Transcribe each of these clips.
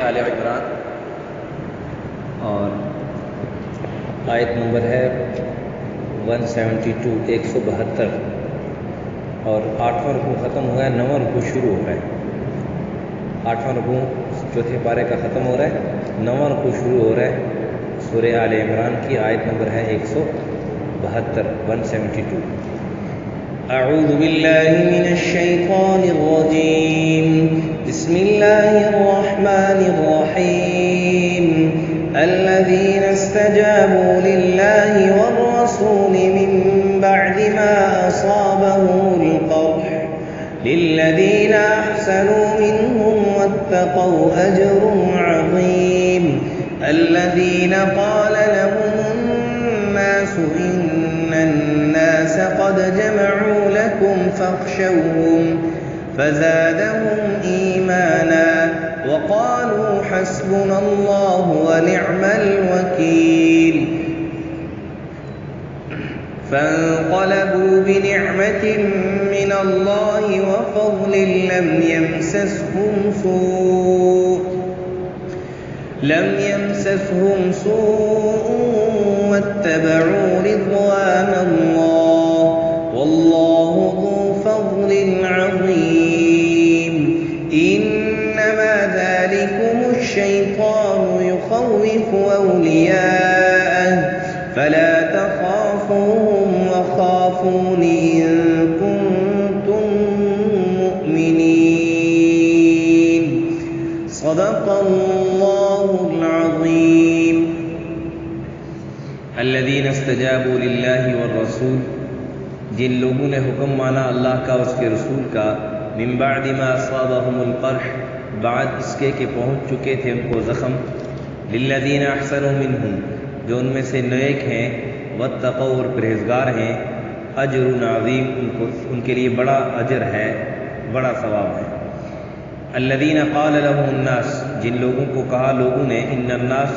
آل عمران اور آیت نمبر ہے 172 172 اور 8واں رکوع ختم ہوا ہے، 9واں رکوع شروع ہو رہا ہے۔ 8واں رکوع چوتھے پارے کا ختم ہو رہا ہے، 9واں رکوع شروع ہو رہا ہے۔ سورہ آل عمران کی آیت نمبر ہے 172 اعوذ باللہ من الشیطان الرجیم، بسم اللہ الرحمن الرحیم۔ الذین استجابوا للہ والرسول من بعد ما اصابهم القرح للذین احسنوا منهم واتقوا اجر عظیم۔ الذین قال لهم الناس ان الناس قد جمعوا لكم فاخشوهم فزادهم ایمانا وقالوا حسبنا الله ونعم الوکیل۔ فانقلبوا بنعمة من الله وفضل لم يمسسهم سوء واتبعوا رضوان الله والله ذو فضل عظيم۔ إنما ذلكم الشيطان يخوف أولياءه فلا تخافوهم وخافون إن كنتم مؤمنين۔ صدق الله العظيم۔ الذین استجابوا للہ والرسول، جن لوگوں نے حکم مانا اللہ کا اور اس کے رسول کا، من بعد ما اصابهم القرح، بعد اس کے کہ پہنچ چکے تھے ان کو زخم، للذین احسنوا منہم، جو ان میں سے نیک ہیں، واتقوا اور پرہیزگار ہیں، اجر عظیم، ان کے لیے بڑا اجر ہے، بڑا ثواب ہے۔ الذین قال لهم الناس، جن لوگوں کو کہا لوگوں نے، ان الناس،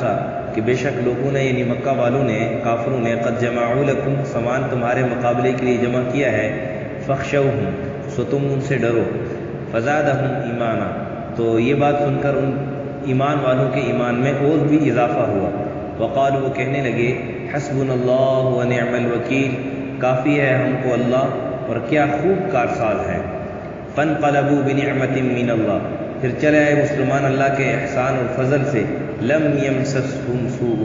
کہ بے شک لوگوں نے یعنی مکہ والوں نے، کافروں نے، قد جمعوا لکم، سامان تمہارے مقابلے کے لیے جمع کیا ہے، فخشوہم، سو تم ان سے ڈرو، فزادہم ایمانا، تو یہ بات سن کر ان ایمان والوں کے ایمان میں اور بھی اضافہ ہوا۔ وقالوا، وہ کہنے لگے، حسبنا اللہ ونعم الوکیل، کافی ہے ہم کو اللہ اور کیا خوب کارساز ہے۔ فانقلبوا بنعمت من اللہ، پھر چلے آئے مسلمان اللہ کے احسان اور فضل سے، لم یمسسہم سوء،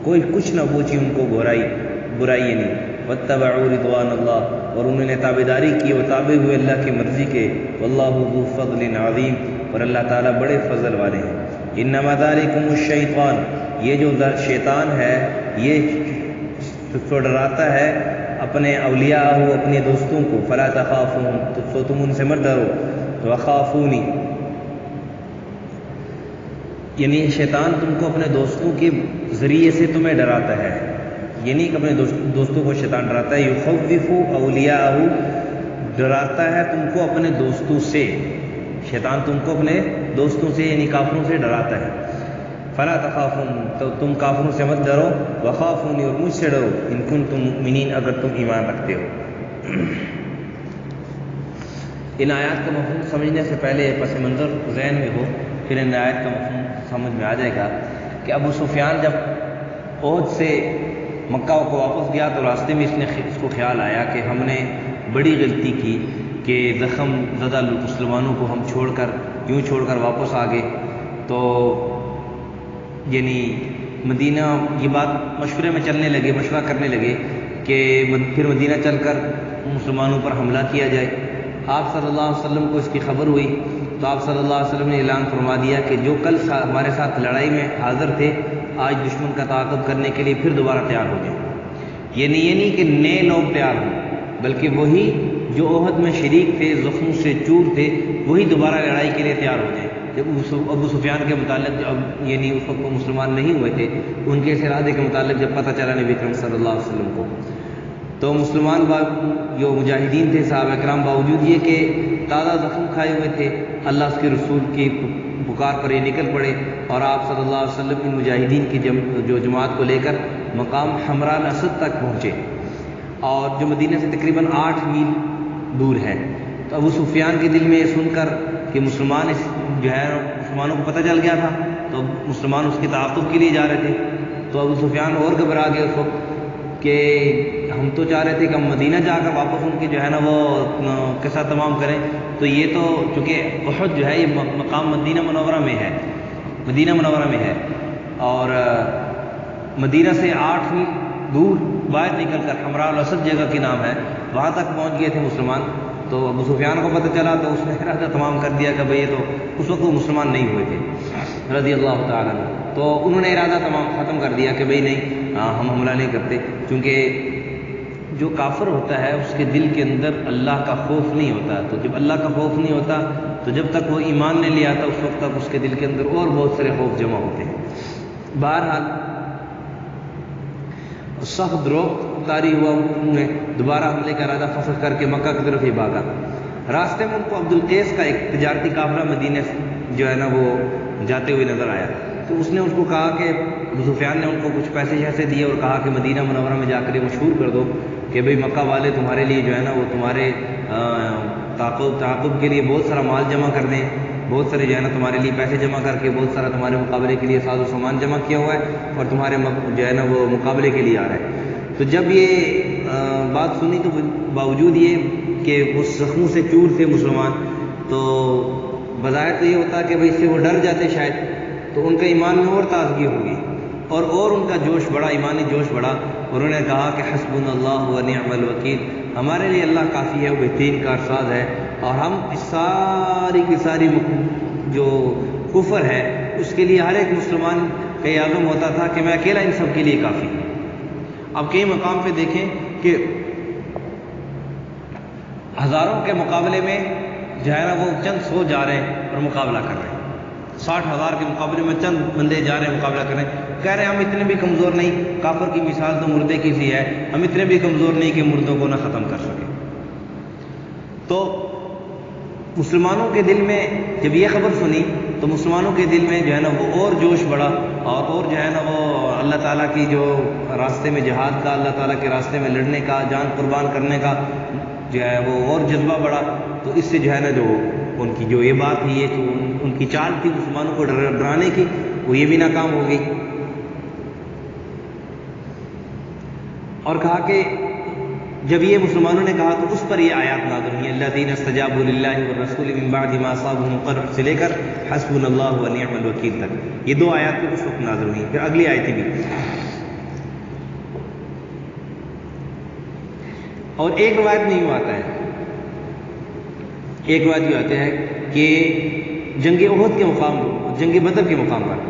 کوئی کچھ نہ پہنچی ان کو برائی نہیں، واتبعوا رضوان اللہ، اور انہوں نے تابعداری کی اور تابع ہوئے اللہ کی مرضی کے، واللہ ذو فضل عظیم، اور اللہ تعالیٰ بڑے فضل والے ہیں۔ انما ذالکم الشیطان، یہ جو شیطان ہے یہ تو ڈراتا ہے اپنے اولیاء ہو، اپنے دوستوں کو، فلا تخافوہم، تو تم ان سے مت ڈرو، وخافونی، یعنی شیطان تم کو اپنے دوستوں کے ذریعے سے تمہیں ڈراتا ہے، یعنی کہ اپنے دوستوں کو شیطان ڈراتا ہے، یخوف اولیاءہ، ڈراتا ہے تم کو اپنے دوستوں سے، شیطان تم کو اپنے دوستوں سے یعنی کافروں سے ڈراتا ہے۔ فلا تخافون، تو تم کافروں سے مت ڈرو، وخافونی، اور مجھ سے ڈرو، ان کنتم مؤمنین، اگر تم ایمان رکھتے ہو۔ ان آیات کا مفہوم سمجھنے سے پہلے پس منظر ذہن میں ہو، پھر ان آیات کا مفہوم سمجھ میں آ جائے گا کہ ابو سفیان جب احد سے مکہ کو واپس گیا تو راستے میں اس کو خیال آیا کہ ہم نے بڑی غلطی کی کہ زخم زدہ مسلمانوں کو ہم چھوڑ کر واپس آ گئے، تو یعنی مدینہ یہ بات مشورہ کرنے لگے کہ پھر مدینہ چل کر مسلمانوں پر حملہ کیا جائے۔ آپ صلی اللہ علیہ وسلم کو اس کی خبر ہوئی تو آپ صلی اللہ علیہ وسلم نے اعلان فرما دیا کہ جو کل ہمارے ساتھ لڑائی میں حاضر تھے، آج دشمن کا تعاقب کرنے کے لیے پھر دوبارہ تیار ہو جائیں۔ یہ نہیں کہ نئے لوگ تیار ہوں، بلکہ وہی جو احد میں شریک تھے، زخموں سے چور تھے، وہی دوبارہ لڑائی کے لیے تیار ہو جائیں۔ جب ابو سفیان کے متعلق یعنی اس وقت وہ مسلمان نہیں ہوئے تھے، ان کے اس ارادے کے متعلق جب پتہ چلا نبی کریم صلی اللہ علیہ وسلم کو، تو مسلمان جو مجاہدین تھے صحابہ کرام، باوجود یہ کہ تازہ زخم کھائے ہوئے تھے، اللہ اس کے رسول کی پکار پر یہ نکل پڑے اور آپ صلی اللہ علیہ وسلم ان مجاہدین کی جو جماعت کو لے کر مقام حمراء الاسد تک پہنچے، اور جو مدینہ سے تقریباً 8 میل دور ہے۔ تو ابو سفیان کے دل میں یہ سن کر کہ مسلمانوں کو پتہ چل گیا تھا، تو تو مسلمان اس کے تعاقب کے لیے جا رہے تھے. تو ابو سفیان اور گھبرا گئے اس وقت کہ ہم تو چاہ رہے تھے کہ ہم مدینہ جا کر واپس ان کی جو ہے نا وہ قصہ تمام کریں. تو یہ تو چونکہ احد جو ہے یہ مقام مدینہ منورہ میں ہے، مدینہ منورہ میں ہے، اور مدینہ سے 8 میل دور باہر نکل کر حمراء الاسد جگہ کی نام ہے، وہاں تک پہنچ گئے تھے مسلمان. تو ابو سفیان کو پتہ چلا تو اس نے ارادہ تمام کر دیا کہ بھئی یہ تو اس وقت وہ مسلمان نہیں ہوئے تھے رضی اللہ تعالیٰ عنہ. تو انہوں نے ارادہ تمام ختم کر دیا کہ بھئی نہیں ہم حملہ نہیں کرتے، کیونکہ جو کافر ہوتا ہے اس کے دل کے اندر اللہ کا خوف نہیں ہوتا. تو جب اللہ کا خوف نہیں ہوتا تو جب تک وہ ایمان نہیں لے آتا اس وقت تک اس کے دل کے اندر اور بہت سارے خوف جمع ہوتے ہیں. بہرحال سخت روک طاری ہوا، انہوں نے دوبارہ حملے کا ارادہ فسخ کر کے مکہ کی طرف ہی بھاگا. راستے میں ان کو عبد القیس کا ایک تجارتی قافلہ مدینے سے جو ہے نا وہ جاتے ہوئے نظر آیا. تو اس نے اس کو کہا کہ ابو سفیان نے ان کو کچھ پیسے شیسے دیے اور کہا کہ مدینہ منورہ میں جا کر یہ مشہور کر دو کہ بھئی مکہ والے تمہارے لیے جو ہے نا وہ تمہارے تعاقب کے لیے بہت سارا مال جمع کر دیں، بہت سارے جو ہے نا تمہارے لیے پیسے جمع کر کے بہت سارا تمہارے مقابلے کے لیے ساز و سامان جمع کیا ہوا ہے اور تمہارے جو ہے نا وہ مقابلے کے لیے آ رہا ہے. تو جب یہ بات سنی تو باوجود یہ کہ اس زخموں سے چور تھے مسلمان، تو بظاہر تو یہ ہوتا کہ بھئی اس سے وہ ڈر جاتے شاید، تو ان کا ایمان میں اور تازگی ہوگی اور ان کا جوش بڑھا، ایمانی جوش بڑھا. انہوں نے کہا کہ حسبنا اللہ و نعم الوکیل، ہمارے لیے اللہ کافی ہے، وہ بہترین کارساز ہے، اور ہم اس ساری کی ساری جو کفر ہے اس کے لیے ہر ایک مسلمان کا یہ عزم ہوتا تھا کہ میں اکیلا ان سب کے لیے کافی ہوں. اب کئی مقام پہ دیکھیں کہ ہزاروں کے مقابلے میں جو ہے نا وہ چند 100 جا رہے ہیں اور مقابلہ کر رہے ہیں. 60,000 کے مقابلے میں چند بندے جا رہے ہیں مقابلہ کر رہے ہیں، کہہ رہے ہیں ہم اتنے بھی کمزور نہیں، کافر کی مثال تو مردے کی سی ہے، ہم اتنے بھی کمزور نہیں کہ مردوں کو نہ ختم کر سکیں. تو مسلمانوں کے دل میں جب یہ خبر سنی تو مسلمانوں کے دل میں جو ہے نا وہ اور جوش بڑھا اور جو ہے نا وہ اللہ تعالیٰ کی جو راستے میں جہاد کا، اللہ تعالیٰ کے راستے میں لڑنے کا، جان قربان کرنے کا جو ہے وہ اور جذبہ بڑھا. تو اس سے جو ہے نا جو ان کی جو یہ بات تھی، یہ جو ان کی چال تھی مسلمانوں کو ڈرانے کی، وہ یہ بھی ناکام ہو گئی. اور کہا کہ جب یہ مسلمانوں نے کہا تو اس پر یہ آیات نازل ہوئی، الذین استجابوا للہ والرسول من بعد ما اصابهم القرح سے لے کر حسبنا اللہ ونعم الوکیل تک. یہ 2 آیات اس وقت نازل ہوئی. پھر اگلی آیتیں بھی. اور ایک روایت میں یوں آتا ہے، ایک روایت یہ آتا ہے کہ جنگ احد کے مقام، جنگ بدر کے مقام پر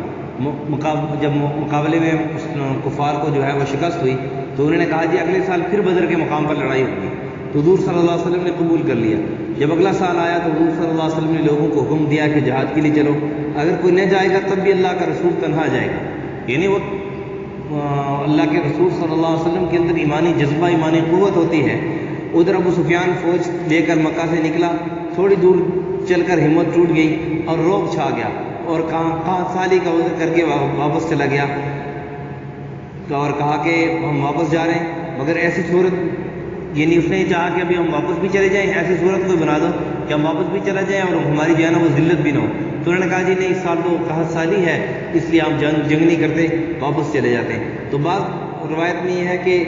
جب مقابلے میں کفار کو جو ہے وہ شکست ہوئی تو انہوں نے کہا جی اگلے سال پھر بدر کے مقام پر لڑائی ہوگی. تو حضور صلی اللہ علیہ وسلم نے قبول کر لیا. جب اگلا سال آیا تو حضور صلی اللہ علیہ وسلم نے لوگوں کو حکم دیا کہ جہاد کے لیے چلو، اگر کوئی نہ جائے گا تب بھی اللہ کا رسول تنہا جائے گا. یعنی وہ اللہ کے رسول صلی اللہ علیہ وسلم کے اندر ایمانی جذبہ، ایمانی قوت ہوتی ہے. ادھر ابو سفیان فوج لے کر مکہ سے نکلا، تھوڑی دور چل کر ہمت ٹوٹ گئی اور روب چھا گیا اور 5 سالی کا عذر کر کے واپس چلا گیا اور کہا کہ ہم واپس جا رہے ہیں، مگر ایسی صورت، یعنی اس نے چاہا کہ ابھی ہم واپس بھی چلے جائیں، ایسی صورت کوئی بنا دو کہ ہم واپس بھی چلا جائیں اور ہماری جو ہے نا وہ ذلت بھی نہ ہو. تو انہوں نے کہا جی نہیں، اس سال تو 61 سالی ہے، اس لیے ہم جنگ نہیں کرتے، واپس چلے جاتے ہیں. تو بعض روایت میں یہ ہے کہ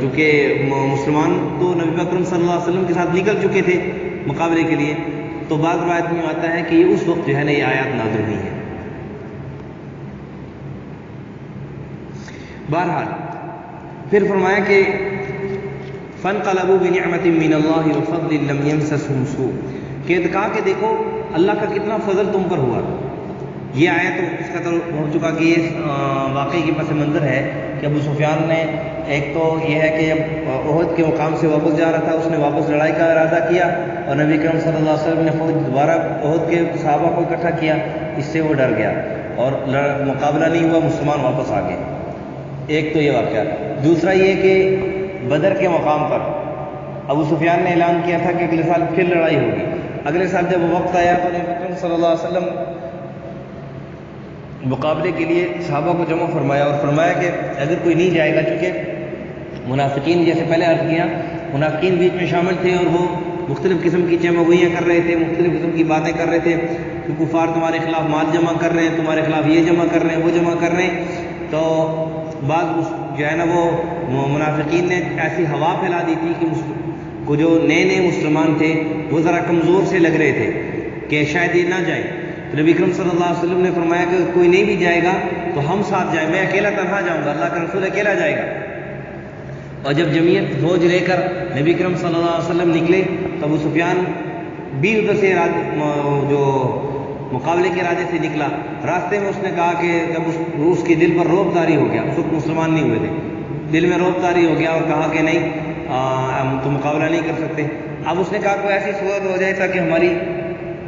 چونکہ مسلمان تو نبی اکرم صلی اللہ علیہ وسلم کے ساتھ نکل چکے تھے مقابلے کے لیے، تو بعض روایت میں آتا ہے کہ یہ اس وقت جو ہے نا یہ آیات نازل ہوئی ہے. بہرحال پھر فرمایا کہ فانقلبوا بنعمت من اللہ وفضل لم يمسسهم سوء، کہ کہا کہ دیکھو اللہ کا کتنا فضل تم پر ہوا. یہ آیت تو اس کا تو ہو چکا کہ یہ واقعی کے پس منظر ہے کہ ابو سفیان نے ایک تو یہ ہے کہ جب احد کے مقام سے واپس جا رہا تھا اس نے واپس لڑائی کا ارادہ کیا اور نبی کریم صلی اللہ علیہ وسلم نے فوج دوبارہ احد کے صحابہ کو اکٹھا کیا، اس سے وہ ڈر گیا اور مقابلہ نہیں ہوا، مسلمان واپس آ گئے. ایک تو یہ واقعہ. دوسرا یہ کہ بدر کے مقام پر ابو سفیان نے اعلان کیا تھا کہ اگلے سال پھر لڑائی ہوگی. اگلے سال جب وہ وقت آیا تو نبی کریم صلی اللہ علیہ وسلم مقابلے کے لیے صحابہ کو جمع فرمایا اور فرمایا کہ اگر کوئی نہیں جائے گا، چونکہ منافقین جیسے پہلے عرض کیا منافقین بیچ میں شامل تھے اور وہ مختلف قسم کی چمگوئیاں کر رہے تھے، مختلف قسم کی باتیں کر رہے تھے. کہ کفار تمہارے خلاف مال جمع کر رہے ہیں، تمہارے خلاف یہ جمع کر رہے ہیں، وہ جمع کر رہے ہیں. تو بعض جو ہے نا وہ منافقین نے ایسی ہوا پھیلا دی تھی کہ جو نئے مسلمان تھے وہ ذرا کمزور سے لگ رہے تھے کہ شاید یہ نہ جائیں. تو نبی اکرم صلی اللہ علیہ وسلم نے فرمایا کہ کوئی نہیں بھی جائے گا تو ہم ساتھ جائیں، میں اکیلا تنہا جاؤں گا، اللہ کا رسول اکیلا جائے گا. اور جب جمعیت فوج لے کر نبی اکرم صلی اللہ علیہ وسلم نکلے تو ابو سفیان بھی ادھر سے جو مقابلے کے ارادے سے نکلا. راستے میں اس نے کہا کہ جب اس کے دل پر رعب طاری ہو گیا، اس وقت مسلمان نہیں ہوئے تھے، دل میں رعب طاری ہو گیا اور کہا کہ نہیں ہم تو مقابلہ نہیں کر سکتے. اب اس نے کہا کوئی ایسی صورت ہو جائے تاکہ ہماری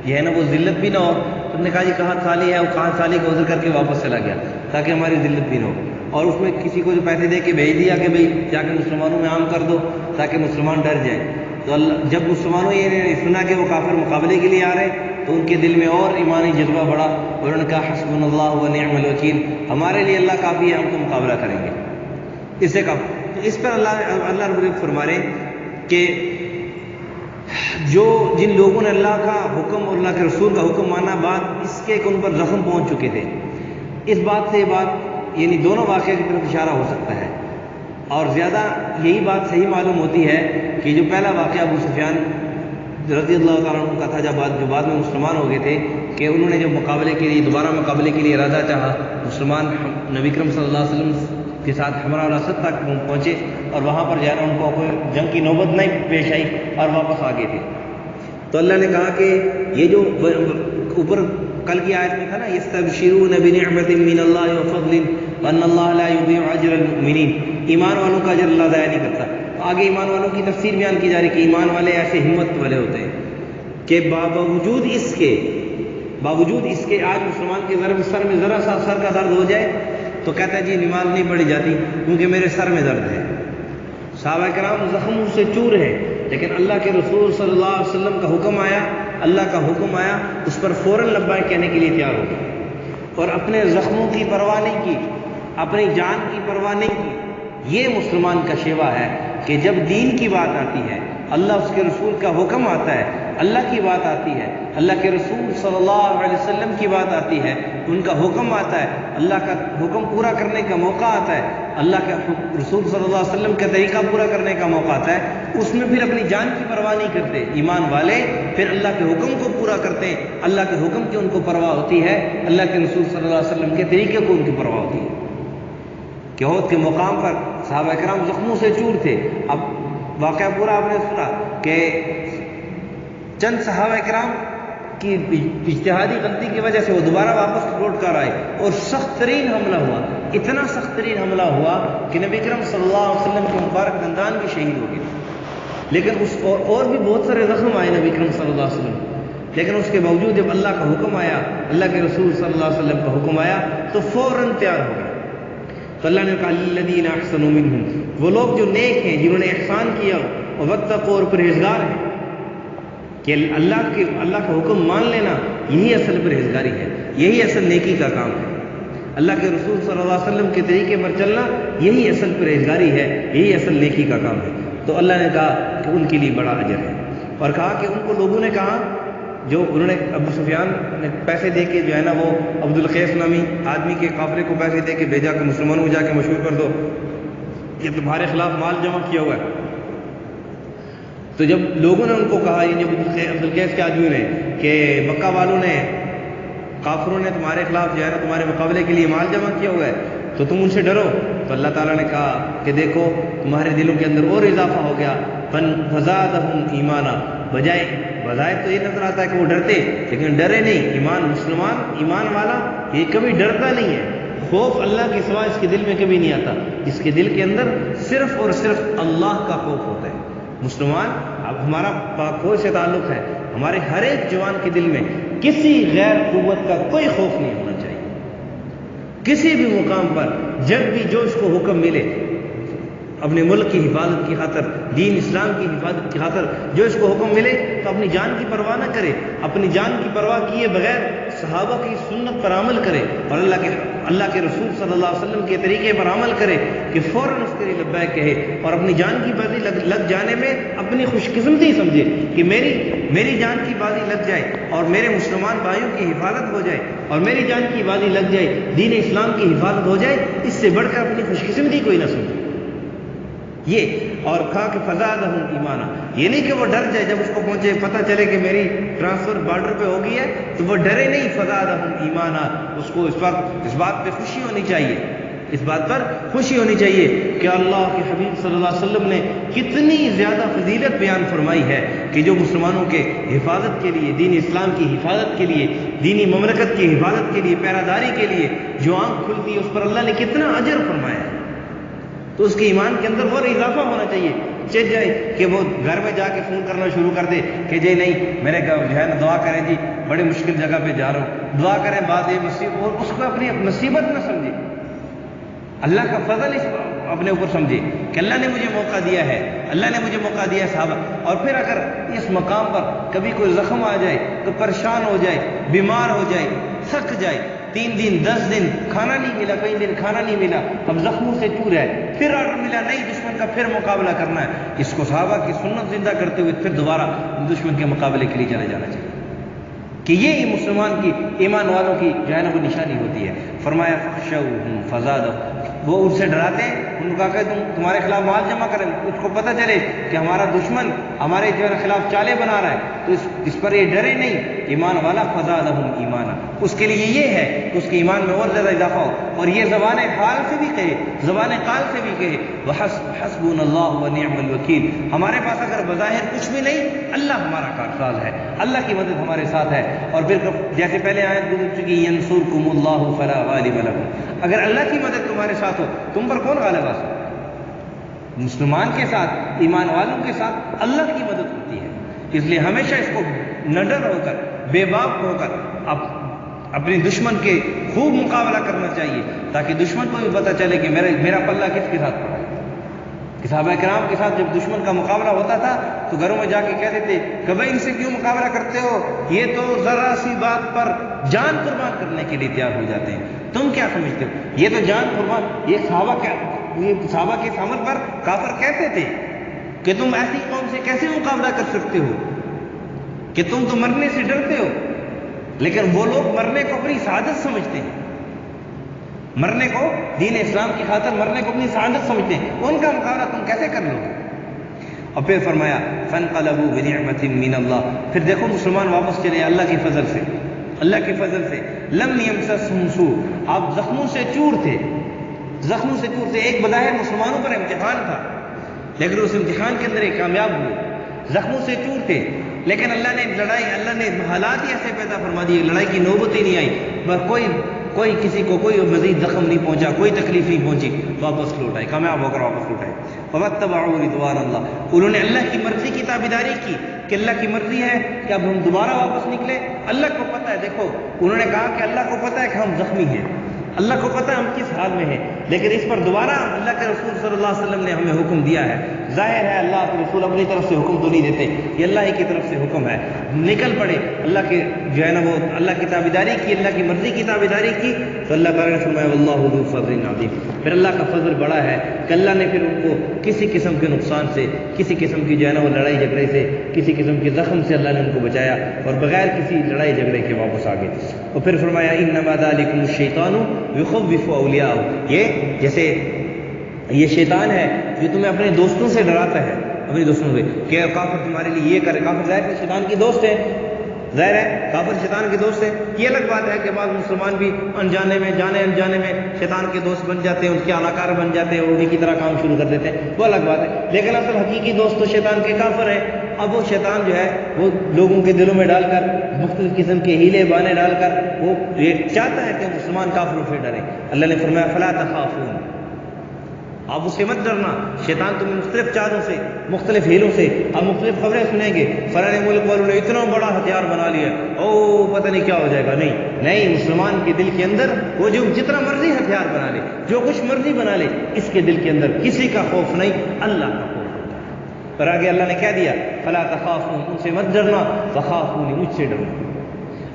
جو ہے نا وہ ذلت بھی نہ ہو. تو انہوں نے کہا جی کہاں سالی ہے، وہ کہاں سالی کو عذر کر کے واپس چلا گیا تاکہ ہماری ذلت بھی نہ ہو. اور اس میں کسی کو جو پیسے دے کے بھیج دیا کہ بھئی جا کے مسلمانوں میں عام کر دو تاکہ مسلمان ڈر جائیں. تو جب مسلمانوں یہ سنا کہ وہ کافر مقابلے کے لیے آ رہے تو ان کے دل میں اور ایمانی جذبہ بڑھا اور انہوں نے کہا حسبنا اللہ و نعم الوکیل، ہمارے لیے اللہ کافی ہے، ہم تو مقابلہ کریں گے. اس سے کہا تو اس پر اللہ رب العزت فرما رہے ہیں کہ جن لوگوں نے اللہ کا حکم اور اللہ کے رسول کا حکم مانا، بعد اس کے ان پر زخم پہنچ چکے تھے. اس بات سے یہ بات یعنی دونوں واقعے کی طرف اشارہ ہو سکتا ہے. اور زیادہ یہی بات صحیح معلوم ہوتی ہے کہ جو پہلا واقعہ ابو سفیان رضی اللہ تعالیٰ عنہ کا تھا، جو بعد میں مسلمان ہو گئے تھے، کہ انہوں نے جو دوبارہ مقابلے کے لیے ارادہ چاہا، مسلمان نبی کرم صلی اللہ علیہ وسلم کے ساتھ حمراء الاسد تک پہنچے اور وہاں پر جانا ان کو کوئی جنگ کی نوبت نہیں پیش آئی اور واپس آ گئے تھے. تو اللہ نے کہا کہ یہ جو اوپر کل کی آیت میں تھا نا، یستبشرون بنعمت من اللہ وفضل وان اللہ لا یضیع اجر المؤمنین، ایمان والوں کا اجر اللہ ضائع نہیں کرتا. آگے ایمان والوں کی تفسیر بیان کی جا رہی کہ ایمان والے ایسے ہمت والے ہوتے ہیں کہ باوجود اس کے آج مسلمان کے سر میں ذرا سا سر کا درد ہو جائے تو کہتا ہے جی نماز نہیں پڑھی جاتی کیونکہ میرے سر میں درد ہے. صحابہ کرام زخموں سے چور ہیں، لیکن اللہ کے رسول صلی اللہ علیہ وسلم کا حکم آیا، اللہ کا حکم آیا، اس پر فوراً لبیک کہنے کے لیے تیار ہو گئے اور اپنے زخموں کی پرواہ نہیں کی، اپنی جان کی پرواہ نہیں کی. یہ مسلمان کا شیوا ہے کہ جب دین کی بات آتی ہے، اللہ اس کے رسول کا حکم آتا ہے، اللہ کی بات آتی ہے، اللہ کے رسول صلی اللہ علیہ وسلم کی بات آتی ہے، ان کا حکم آتا ہے، اللہ کا حکم پورا کرنے کا موقع آتا ہے، اللہ کے رسول صلی اللہ علیہ وسلم کا طریقہ پورا کرنے کا موقع آتا ہے، اس میں پھر اپنی جان کی پرواہ نہیں کرتے. ایمان والے پھر اللہ کے حکم کو پورا کرتے ہیں، اللہ کے حکم کی ان کو پرواہ ہوتی ہے، اللہ کے رسول صلی اللہ علیہ وسلم کے طریقے کو ان کی پرواہ ہوتی ہے. کہ احد کے مقام پر صحابہ کرام زخموں سے چور تھے. اب واقعہ پورا آپ نے سنا کہ چند صحابہ کرام کی اجتہادی غلطی کی وجہ سے وہ دوبارہ واپس لوٹ کر آئے اور سخت ترین حملہ ہوا، اتنا سخت ترین حملہ ہوا کہ نبی کرم صلی اللہ علیہ وسلم کے مبارک دندان بھی شہید ہو گئے. لیکن اور بھی بہت سارے زخم آئے نبی کرم صلی اللہ علیہ وسلم، لیکن اس کے باوجود جب اللہ کا حکم آیا، اللہ کے رسول صلی اللہ علیہ وسلم کا حکم آیا تو فوراً تیار ہو گئے. تو اللہ نے کہا للذین احسنوا منہم، وہ لوگ جو نیک ہیں، جنہوں نے احسان کیا اور واتقوا اور پرہیزگار ہیں، کہ اللہ کا حکم مان لینا یہی اصل پرہیزگاری ہے، یہی اصل نیکی کا کام ہے. اللہ کے رسول صلی اللہ علیہ وسلم کے طریقے پر چلنا یہی اصل پرہیزگاری ہے، یہی اصل نیکی کا کام ہے. تو اللہ نے کہا کہ ان کے لیے بڑا اجر ہے. اور کہا کہ ان کو لوگوں نے کہا، جو انہوں نے ابو سفیان نے پیسے دے کے جو ہے نا وہ عبد القیس نامی آدمی کے قافلے کو پیسے دے کے بھیجا کہ مسلمانوں کو جا کے مشہور کر دو یہ تمہارے خلاف مال جمع کیا ہوا ہے. تو جب لوگوں نے ان کو کہا، یہ عبد القیس کے آدمی نے، کہ مکہ والوں نے، کافروں نے تمہارے خلاف جو ہے نا تمہارے مقابلے کے لیے مال جمع کیا ہوا ہے تو تم ان سے ڈرو. تو اللہ تعالیٰ نے کہا کہ دیکھو تمہارے دلوں کے اندر اور اضافہ ہو گیا، فزادہم ایمانا، بظاہر تو یہ نظر آتا ہے کہ وہ ڈرتے لیکن ڈرے نہیں. مسلمان ایمان والا یہ کبھی ڈرتا نہیں ہے، خوف اللہ کے سوا اس کے دل میں کبھی نہیں آتا، اس کے دل کے اندر صرف اور صرف اللہ کا خوف ہوتا ہے. مسلمان، اب ہمارا پاکوئی سے تعلق ہے، ہمارے ہر ایک جوان کے دل میں کسی غیر قوت کا کوئی خوف نہیں ہونا چاہیے. کسی بھی مقام پر جب بھی جو اس کو حکم ملے، اپنے ملک کی حفاظت کی خاطر، دین اسلام کی حفاظت کی خاطر جو اس کو حکم ملے تو اپنی جان کی پرواہ نہ کرے، اپنی جان کی پرواہ کیے بغیر صحابہ کی سنت پر عمل کرے اور اللہ کے رسول صلی اللہ علیہ وسلم کے طریقے پر عمل کرے کہ فوراً اس کے لیے لبیک کہے اور اپنی جان کی بازی لگ جانے میں اپنی خوش قسمتی سمجھے کہ میری جان کی بازی لگ جائے اور میرے مسلمان بھائیوں کی حفاظت ہو جائے اور میری جان کی بازی لگ جائے، دین اسلام کی حفاظت ہو جائے، اس سے بڑھ کر اپنی خوش قسمتی کوئی نہ سمجھے یہ۔ اور کہا کہ فزادہم ایمانا، یہ نہیں کہ وہ ڈر جائے جب اس کو پہنچے پتہ چلے کہ میری ٹرانسفر بارڈر پہ ہو گئی ہے تو وہ ڈرے نہیں، فزادہم ایمانا، اس کو اس بات پہ خوشی ہونی چاہیے، اس بات پر خوشی ہونی چاہیے کہ اللہ کے حبیب صلی اللہ علیہ وسلم نے کتنی زیادہ فضیلت بیان فرمائی ہے کہ جو مسلمانوں کے حفاظت کے لیے، دین اسلام کی حفاظت کے لیے، دینی مملکت کی حفاظت کے لیے، پیراداری کے لیے جو آنکھ کھلتی ہے اس پر اللہ نے کتنا اجر فرمایا ہے، تو اس کے ایمان کے اندر اور اضافہ ہونا چاہیے۔ چل جائے کہ وہ گھر میں جا کے فون کرنا شروع کر دے کہ جی نہیں میرے جو ہے نا دعا کریں جی بڑی مشکل جگہ پہ جا رہا ہوں، دعا کریں بات یہ مصیبت، اور اس کو اپنی مصیبت نہ سمجھے، اللہ کا فضل اس اپنے اوپر سمجھے کہ اللہ نے مجھے موقع دیا ہے، اللہ نے مجھے موقع دیا ہے صحابہ۔ اور پھر اگر اس مقام پر کبھی کوئی زخم آ جائے تو پریشان ہو جائے، بیمار ہو جائے، تھک جائے، 3 دن 10 دن کھانا نہیں ملا، کئی دن کھانا نہیں ملا، اب زخموں سے چور ہے، پھر آرڈر ملا نہیں دشمن کا پھر مقابلہ کرنا ہے، اس کو صحابہ کی سنت زندہ کرتے ہوئے پھر دوبارہ دشمن کے مقابلے کے لیے چلے جانا چاہیے کہ یہ مسلمان کی، ایمان والوں کی جو ہے نا وہ نشانی ہوتی ہے۔ فرمایا فخشوہم فزادہم، وہ ان سے ڈراتے ہیں، ان کو کہا کہ تمہارے خلاف مال جمع کریں، اس کو پتہ چلے کہ ہمارا دشمن ہمارے جو ہے خلاف چالیں بنا رہا ہے تو اس پر یہ ڈرے نہیں، ایمان والا فزادہم ایمانا، اس کے لیے یہ ہے کہ اس کے ایمان میں اور زیادہ اضافہ ہو، اور یہ زبان حال سے بھی کہے، زبان قال سے بھی کہے وحسبنا اللہ ونعم الوکیل، ہمارے پاس اگر بظاہر کچھ بھی نہیں، اللہ ہمارا کارساز ہے، اللہ کی مدد ہمارے ساتھ ہے۔ اور پھر جیسے پہلے آیت گزر چکی ینصرکم اللہ فلا غالب لکم، اگر اللہ کی مدد تمہارے ساتھ ہو تم پر کون غالب آ سکتا؟ مسلمان کے ساتھ، ایمان والوں کے ساتھ اللہ کی مدد ہوتی ہے، اس لیے ہمیشہ اس کو نڈر ہو کر، بے باک ہو کر اپنے دشمن کے خوب مقابلہ کرنا چاہیے تاکہ دشمن کو بھی پتہ چلے کہ میرا پلہ کس کے ساتھ پڑا ہے۔ صحابہ کرام کے ساتھ جب دشمن کا مقابلہ ہوتا تھا تو گھروں میں جا کے کہتے تھے کہ بھائی ان سے کیوں مقابلہ کرتے ہو، یہ تو ذرا سی بات پر جان قربان کرنے کے لیے تیار ہو جاتے ہیں، تم کیا سمجھتے ہو یہ تو جان قربان، یہ صحابہ کے عمل پر کافر کہتے تھے کہ تم ایسی قوم سے کیسے مقابلہ کر سکتے ہو کہ تم تو مرنے سے ڈرتے ہو، لیکن وہ لوگ مرنے کو اپنی سعادت سمجھتے ہیں، مرنے کو دین اسلام کی خاطر مرنے کو اپنی سعادت سمجھتے ہیں، ان کا مقابلہ تم کیسے کر لو گے؟ اور پھر فرمایا فانقلبوا بنعمت من اللہ، پھر دیکھو مسلمان واپس چلے اللہ کی فضل سے، اللہ کی فضل سے، لم یمسسہم سوء، آپ زخموں سے چور تھے، زخموں سے چور تھے، ایک بظاہر مسلمانوں پر امتحان تھا لیکن اس امتحان کے اندر ایک کامیاب ہوئے، زخموں سے چور تھے لیکن اللہ نے لڑائی، اللہ نے حالات ہی ایسے پیدا فرما دیے، لڑائی کی نوبت ہی نہیں آئی، بس کوئی کسی کو کوئی مزید زخم نہیں پہنچا، کوئی تکلیف نہیں پہنچی، واپس لوٹ آئے، کامیاب ہو کر واپس لوٹ آئے۔ فَوَاتَّبَعُوا رِضْوَانَ اللَّهِ، انہوں نے اللہ کی مرضی کی تابعداری کی کہ اللہ کی مرضی ہے کہ اب ہم دوبارہ واپس نکلے، اللہ کو پتہ ہے، دیکھو انہوں نے کہا کہ اللہ کو پتہ ہے کہ ہم زخمی ہیں، اللہ کو پتہ ہے ہم کس حال میں ہیں، لیکن اس پر دوبارہ اللہ کے رسول صلی اللہ علیہ وسلم نے ہمیں حکم دیا ہے، ظاہر ہے اللہ کے رسول اپنی طرف سے حکم تو نہیں دیتے، یہ اللہ ہی کی طرف سے حکم ہے، نکل پڑے، اللہ کے جو ہے نا وہ اللہ کی تابعداری کی، اللہ کی مرضی کی تابعداری کی، تو اللہ تعالیٰ نے فرمایا واللہ ذو فضل عظیم، پھر اللہ کا فضل بڑا ہے کہ اللہ نے پھر ان کو کسی قسم کے نقصان سے، کسی قسم کی جو ہے نا وہ لڑائی جھگڑے سے، کسی قسم کے زخم سے اللہ نے ان کو بچایا اور بغیر کسی لڑائی جھگڑے کے واپس آ گئے۔ اور پھر فرمایا انما ذالکم الشیطان یخوف اولیاءہ، یہ جیسے یہ شیطان ہے جو تمہیں اپنے دوستوں سے ڈراتا ہے، اپنے دوستوں سے کہ کافر تمہارے لیے یہ کرے، کافر ظاہر ہے شیطان کی دوست ہے، ظاہر ہے کافر شیطان کے دوست ہے، یہ الگ بات ہے کہ بعض مسلمان بھی انجانے میں جانے انجانے میں شیطان کے دوست بن جاتے ہیں، ان کے علاقار بن جاتے ہیں، انہیں کی طرح کام شروع کر دیتے ہیں، وہ الگ بات ہے، لیکن اصل حقیقی دوست تو شیطان کے کافر ہیں۔ اب وہ شیطان جو ہے وہ لوگوں کے دلوں میں ڈال کر مختلف قسم کے ہیلے بانے ڈال کر وہ یہ چاہتا ہے کہ مسلمان کافروں سے ڈریں۔ اللہ نے فرمایا فلا تخافون، آپ اس سے مت ڈرنا، شیطان تمہیں مختلف چالوں سے، مختلف ہیلوں سے، آپ مختلف خبریں سنیں گے، فلاں ملک والوں نے اتنا بڑا ہتھیار بنا لیا، او پتہ نہیں کیا ہو جائے گا۔ نہیں، مسلمان کے دل کے اندر وہ جو جتنا مرضی ہتھیار بنا لے، جو کچھ مرضی بنا لے، اس کے دل کے اندر کسی کا خوف نہیں، اللہ کا خوف ہوتا ہے۔ پر آگے اللہ نے کیا دیا؟ فلا تخافون، ان سے مت ڈرنا، فخافونی، مجھ سے ڈرنا۔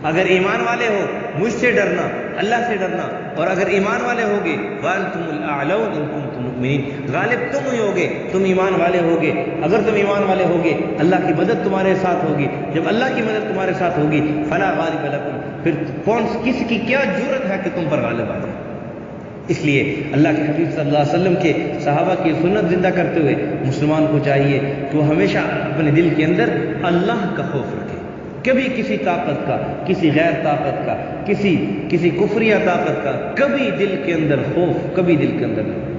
اگر ایمان والے ہو مجھ سے ڈرنا، اللہ سے ڈرنا، اور اگر ایمان والے ہوگے وانتم الاعلون ان کنتم مؤمنین، غالب تم ہی ہوگے، تم ایمان والے ہوگے۔ اگر تم ایمان والے ہوگے اللہ کی مدد تمہارے ساتھ ہوگی، جب اللہ کی مدد تمہارے ساتھ ہوگی فلا غالب لکم، پھر کس کی کیا جرأت ہے کہ تم پر غالب آ جائے؟ اس لیے اللہ کے حبیب صلی اللہ علیہ وسلم کے صحابہ کی سنت زندہ کرتے ہوئے مسلمان کو چاہیے کہ وہ ہمیشہ اپنے دل کے اندر اللہ کا خوف رکھے، کبھی کسی طاقت کا، کسی غیر طاقت کا، کسی کفریہ طاقت کا کبھی دل کے اندر خوف کبھی دل کے اندر نہیں،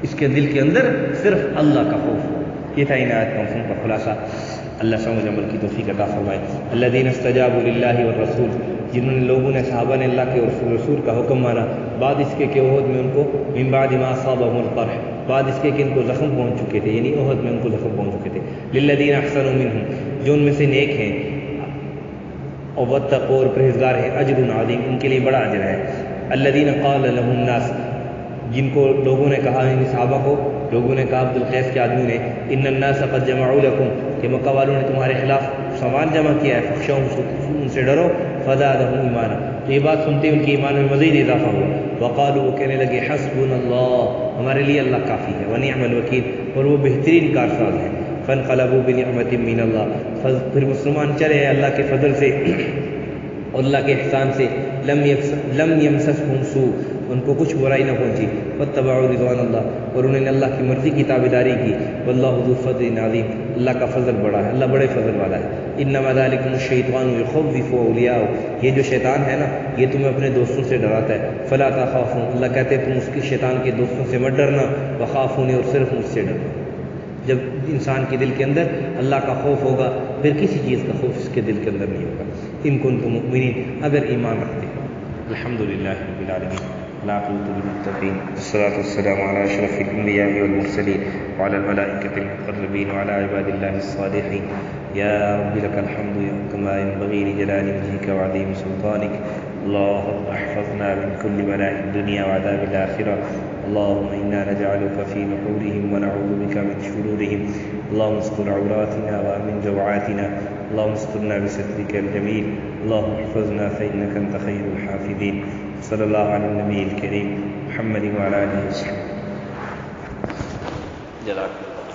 اس کے دل کے اندر صرف اللہ کا خوف ہو۔ یہ تھا ان آیت کا مفہوم کا خلاصہ۔ اللہ سمجھ عمل کی توفیق عطا فرمائے۔ الذین استجابوا للہ والرسول، جنہوں نے لوگوں نے صحابہ نے اللہ کے رسول کا حکم مانا، بعد اس کے کہ احد میں ان کو من بعد ما اصابهم القرح، بعد اس کے کہ ان کو زخم پہنچ چکے تھے، یعنی احد میں ان کو زخم پہنچ چکے تھے۔ للذین احسنوا منہم، جو ان میں سے نیک ہیں اور واتقوا اور پرہیزگار ہیں، اجر عظیم، ان کے لیے بڑا اجر ہے۔ الذین قال لهم الناس، جن کو لوگوں نے کہا، یعنی صحابہ کو لوگوں نے کہا، عبد القیس کے آدمی نے، ان الناس قد جمعوا لکم، کہ مکہ والوں نے تمہارے خلاف سامان جمع کیا ہے، فخشوہم، ان سے ڈرو، فزادہم ایمانا، تو یہ بات سنتے ان کے ایمان میں مزید اضافہ ہوا۔ وقالوا، وہ کہنے لگے، حسبنا اللہ، ہمارے لیے اللہ کافی ہے، ونعم الوکیل، اور وہ بہترین کارساز ہے۔ فانقلبوا بنعمت من اللہ، پھر مسلمان چلے اللہ کے فضل سے اور اللہ کے احسان سے، لم یمسسہم سوء، ان کو کچھ برائی نہ پہنچی، واتبعوا رضوان اللہ، اور انہوں نے اللہ کی مرضی کی تابعداری کی، واللہ ذو فضل عظیم، اللہ کا فضل بڑا ہے، اللہ بڑے فضل والا ہے۔ انما ذلکم الشیطان یخوف اولیاءہ، یہ جو شیطان ہے نا یہ تمہیں اپنے دوستوں سے ڈراتا ہے۔ فلا تخافوا، اللہ کہتے ہیں تم اس کے شیطان کے دوستوں سے مت ڈرنا، وخافونی، اور صرف مجھ سے ڈرنا۔ جب انسان کے دل کے اندر اللہ کا خوف ہوگا پھر کسی چیز کا خوف اس کے دل کے اندر نہیں ہوگا۔ ان کنتم مؤمنین، اگر ایمان رکھتے ہیں۔ الحمدللہ رب العالمین، والعاقبۃ للمتقین، والصلاۃ والسلام علی اشرف الانبیاء والمرسلین، وعلی الملائکۃ المقربین، وعلی عباد اللہ الصالحین۔ یا رب لک الحمد کما ينبغی لجلال وجهک وعظیم سلطانک۔ اللهم احفظنا من كل بلاء الدنيا وعذاب الآخرة، اللهم إنا نجعلك في نحورهم ونعوذ بك من شرورهم، اللهم استر عوراتنا وأمن روعاتنا، اللهم استرنا بسترك الجميل، اللهم احفظنا فإنك أنت خير الحافظين۔ صلی اللہ علی النبی الکریم محمد وعلی آلہ وصحبہ۔ جزاک اللہ۔